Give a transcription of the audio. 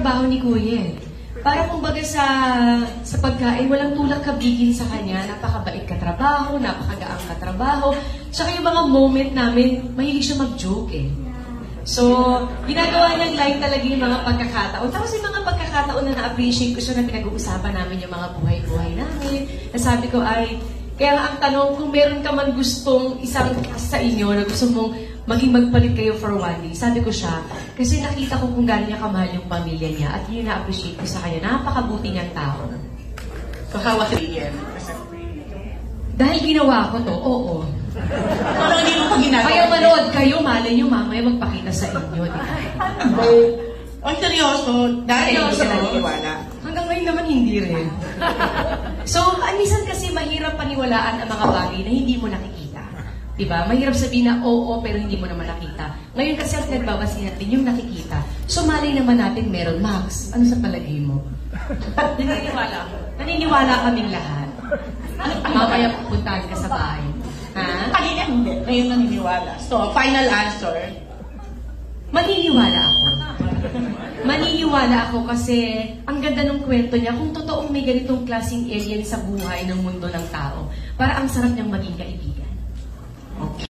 trabaho ni Kuya. Para kumbaga sa pagkain, walang tulak kabigin sa kanya. Napakabait katrabaho, napakagaang katrabaho. Tsaka yung mga moment namin, mahilig siya mag-joke eh. So, ginagawa niyang light talaga yung mga pagkakataon. Tapos yung mga pagkakataon na na-appreciate ko siya na pinag-uusapan namin yung mga buhay-buhay namin. Nasabi ko ay, kaya nga ang tanong, kung meron ka man gustong isang sa inyo na gusto mong maging magpalit kayo for one day, sabi ko siya, kasi nakita ko kung gano'n niya kamahal yung pamilya niya at yun na-appreciate ko sa kanya. Napakabuti niyang tao. So how was it again? Dahil ginawa ko to, oo. Pero hindi mo pa ginagawa. Kaya manood kayo, malay niyo mamaya magpakita sa inyo, di ba? Ang seryoso, dahil hindi ka naniniwala. Hanggang ngayon naman hindi rin. So, minsan kasi mahirap paniwalaan ang mga bagay na hindi mo nakikita. Diba? Mahirap sabihin na oo, pero hindi mo naman nakita. Ngayon kasi ang nagbabase natin yung nakikita. So, malay naman natin meron. Max, ano sa palagay mo? Naniniwala ako. Naniniwala kaming lahat. Mamaya pupuntahan ka sa bahay. Ha? Kanina hindi. Ngayon naniniwala. So, final answer. Maniniwala ako. Maniniwala ako kasi ang ganda ng kwento niya kung totoong may ganitong klaseng alien sa buhay ng mundo ng tao. Para ang sarap niyang maging kaibigan. Okay.